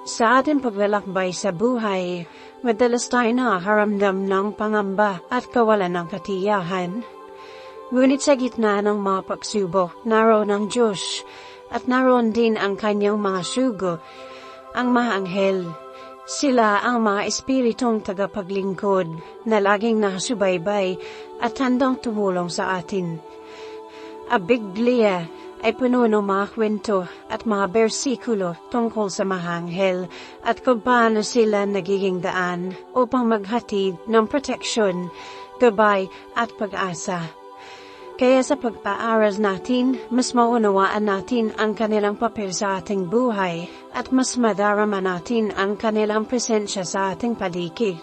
Sa ating paglalakbay sa buhay, madalas tayo nakakaramdam ng pangamba at kawalan ng katiyahan. Ngunit sa gitna ng mga pagsubok, naroon ang Diyos at naroon din ang kanyang mga sugo, ang mga anghel. Sila ang mga espiritong tagapaglingkod na laging nakasubaybay at handang tumulong sa atin. Ang Biblia ay puno ng mga kwento at mga bersikulo tungkol sa mga anghel at kung paano sila nagiging daan upang maghatid ng proteksyon, gabay at pag-asa. Kaya sa pag-aaral natin, mas maunawaan natin ang kanilang papel sa ating buhay at mas madarama natin ang kanilang presensya sa ating paligid.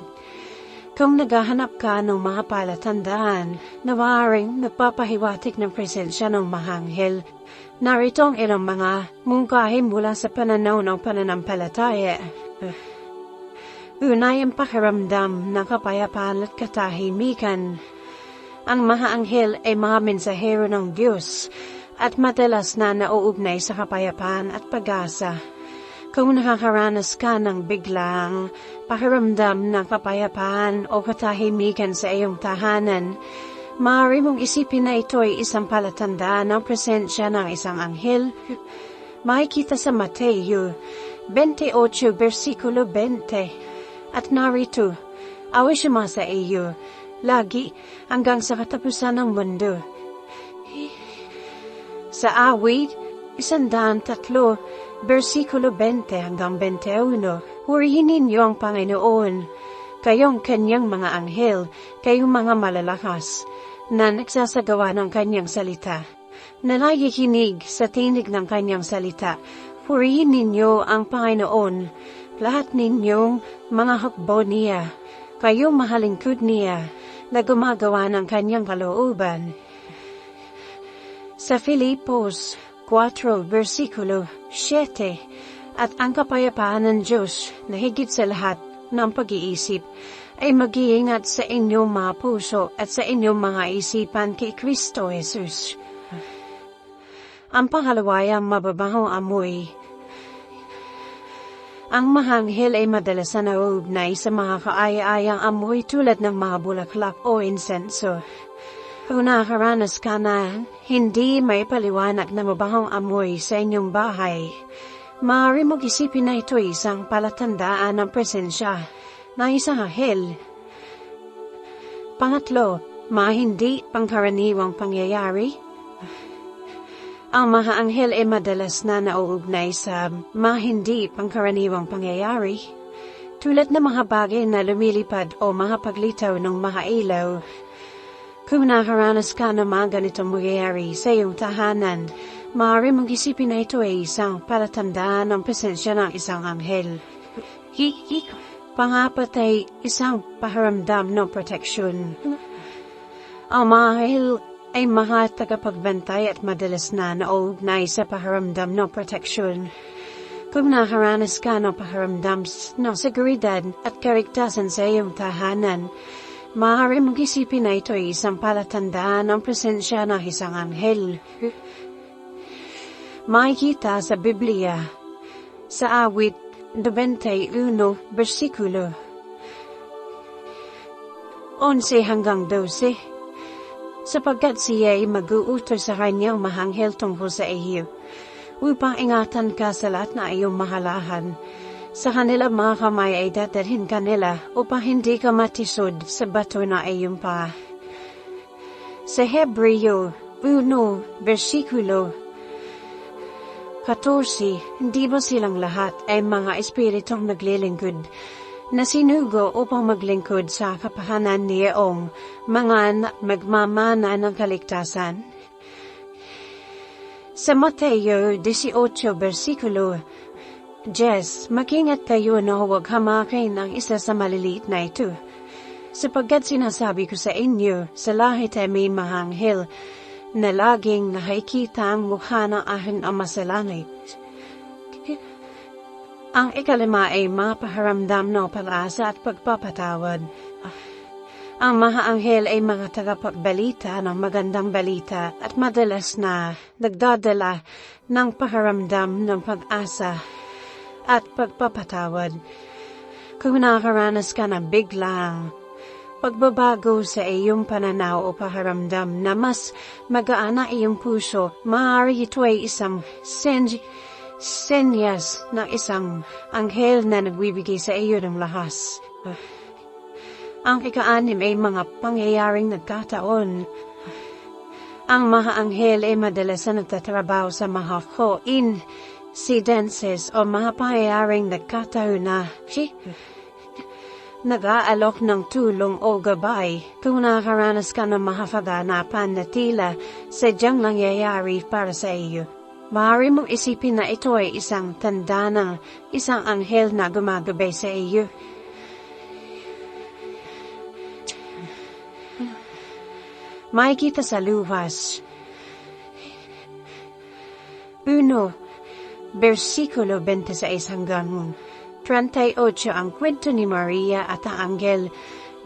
Kung naghahanap ka ng mga palatandaan na maaaring nagpapahiwatig ng presensya ng mga anghel, narito ang ilang mga mungkahi mula sa pananaw ng pananampalataya. Una ang pakiramdam ng kapayapaan at katahimikan. Ang mga anghel ay mga mensahero ng Diyos at madalas na nauugnay sa kapayapaan at pag-asa. Kung nakakaranas ka ng biglang pakiramdam ng kapayapaan o katahimikan sa iyong tahanan, maaari mong isipin na ito ay isang palatandaan ng presensya ng isang anghel. Makikita sa Mateo 28 versikulo 20. At narito, awa siya sa iyo, lagi hanggang sa katapusan ng mundo. Sa awit, 103, versikulo 20 hanggang 21, purihin ninyo ang Panginoon, kayong kanyang mga anghel, kayong mga malalakas, na nagsasagawa ng kanyang salita, na nakikinig sa tinig ng kanyang salita. Purihin ninyo ang Panginoon, lahat ninyong mga hukbo niya, kayong mahalingkod niya, na gumagawa ng kanyang kalooban. Sa Filipos 4 versikulo 7, at ang kapayapaan ng Diyos na higit sa lahat ng pag-iisip ay mag-iingat sa inyong mga puso at sa inyong mga isipan kay Kristo Jesus. Ang pangalawa ay ang mababahong amoy. Ang mga anghel ay madalas na nauugnay sa mga kaaya-ayang amoy tulad ng mga bulaklak o insenso. Kung nakakaranas ka na hindi may paliwanag na mabahong amoy sa inyong bahay, maaari mong isipin na ito isang palatandaan ng presensya na isang anghel. Pangatlo, mga hindi pangkaraniwang pangyayari. Ang mga anghel ay madalas na nauugnay sa mga hindi pangkaraniwang pangyayari, tulad ng mga bagay na lumilipad o mga paglitaw ng mga ilaw. Kung nakaranas ka ng mga ganitong mangyayari sa iyong tahanan, maaari mong isipin na ito ay isang palatandaan ng presensya ng isang anghel. Pangapat ay isang pakiramdam ng proteksyon. Ang mga anghel ay mga tagapagbantay at madalas na nauugnay sa pakiramdam ng proteksyon. Kung nakaranas ka ng pakiramdam ng seguridad at kaligtasan sa iyong tahanan, maaari mong isipin na ito ay isang palatandaan ng presensya ng isang anghel. Makikita sa Biblia, sa awit 21 versikulo 11 hanggang 12, sapagkat siya ay mag-uutos sa kanyang mga anghel tungkol sa iyo, upang ingatan ka sa lahat na iyong mahalahan. Sa kanila mga kamay ay dadalhin kanila upang hindi ka matisod sa bato na iyong paa. Sa Hebreo 1 versikulo 14, hindi ba silang lahat ay mga espiritong naglilingkod na sinugo upang maglingkod sa kapahanan niyong mga magmamana ng kaligtasan? Sa Mateo 18 versikulo 10, mag-ingat kayo na huwag hamakin ang isa sa maliliit na ito, sapagkat sinasabi ko sa inyo, sa lahit ay may mga anghel na laging nakikita ang mukha ng aking Ama sa langit. Ang ikalima ay mapaharamdam ng pag-asa at pagpapatawad. Ang mga anghel ay mga tagapagbalita ng magandang balita at madalas na nagdadala ng paharamdam ng pag-asa. at pagpapatawad. Kung nakaranas ka ng biglang pagbabago sa iyong pananaw o pakiramdam na mas magaan na iyong puso, maaari ito ay isang senyas ng isang anghel na nagbibigay sa iyo ng lakas. Ang ika-6 ay mga pangyayaring nagkataon. Ang mga anghel ay madalas na nagtatrabaho sa mga coincidences o mga pangyayaring nagkataon na nag-aalok ng tulong o gabay kung nakaranas ka ng mga kaganapan na tila sadyang nangyayari para sa iyo. Maaari mong isipin na ito ay isang tanda ng isang anghel na gumagabay sa iyo. Makikita sa luwas. 1. Versikulo 26 hanggang 38 ang kwento ni Maria at ang anghel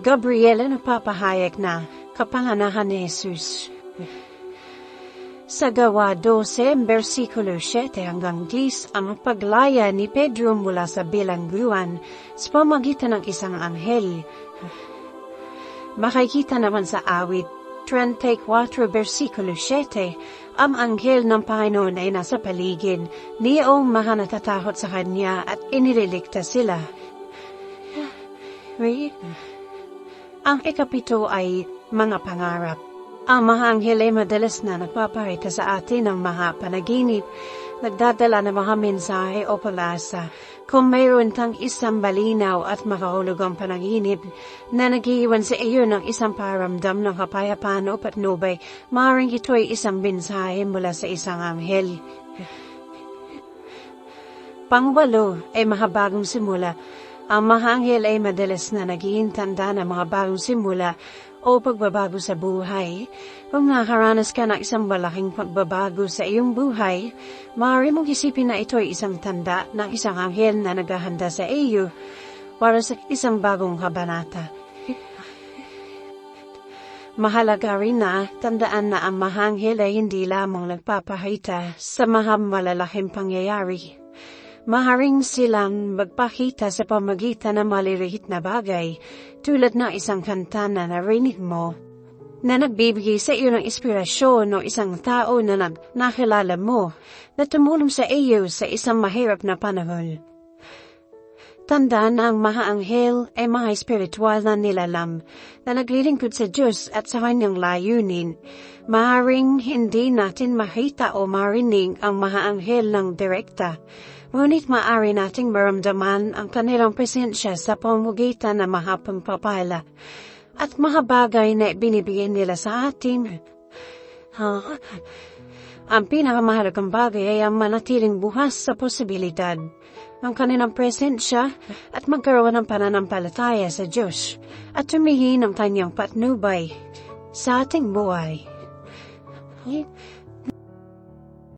Gabriel na papahayag na kapanganakan ni Jesus. Sa Gawa 12, versikulo 7 hanggang 10, ang paglaya ni Pedro mula sa bilangguan sa pamagitan ng isang anghel. Makikita naman sa awit 34, versikulo 7, ang anghel ng Panginoon ay nasa paligid niyong mga natatakot sa kanya at iniligtas sila. Ang ika-7 ay mga pangarap. Ang mga anghel ay madalas na nagpapakita sa atin ng mga panaginip, nagdadala ng mga mensahe o pag-asa. Kung mayroon kang isang malinaw at makahulugang panaginip na nag-iwan sa iyo ng isang paramdam ng kapayapaan o patnubay, maaaring ito ay isang mensahe mula sa isang anghel. 8 ay mga bagong simula. Ang mga anghel ay madalas na nagiging tanda ng mga bagong simula o pagbabago sa buhay. Kung nakaranas ka ng isang malaking pagbabago sa iyong buhay, maaari mong isipin na ito ay isang tanda ng isang anghel na naghahanda sa iyo para sa isang bagong kabanata. Mahalaga rin na tandaan na ang mga anghel ay hindi lamang nagpapakita sa mga malalaking pangyayari. Maaaring silang magpakita sa pamagitan ng maliliit na bagay, tulad ng isang kanta na narinig mo, na nagbibigay sa iyo ng inspirasyon o isang tao na nakilala mo, na tumulong sa iyo sa isang mahirap na panahon. Tandaan na ang mga anghel ay mga espiritual na nilalang na naglilingkod sa Diyos at sa kanyang layunin. Maaaring hindi natin makita o marinig ang mga anghel ng direkta, ngunit maaari nating maramdaman ang kanilang presensya sa pamamagitan ng mga pagpapala at mga bagay na binibigyan nila sa atin. Ang pinakamahalagang bagay ay ang manatiling bukas sa posibilidad ng kanilang presensya at magkaroon ng pananampalataya sa Diyos at tumingin ng kanyang patnubay sa ating buhay.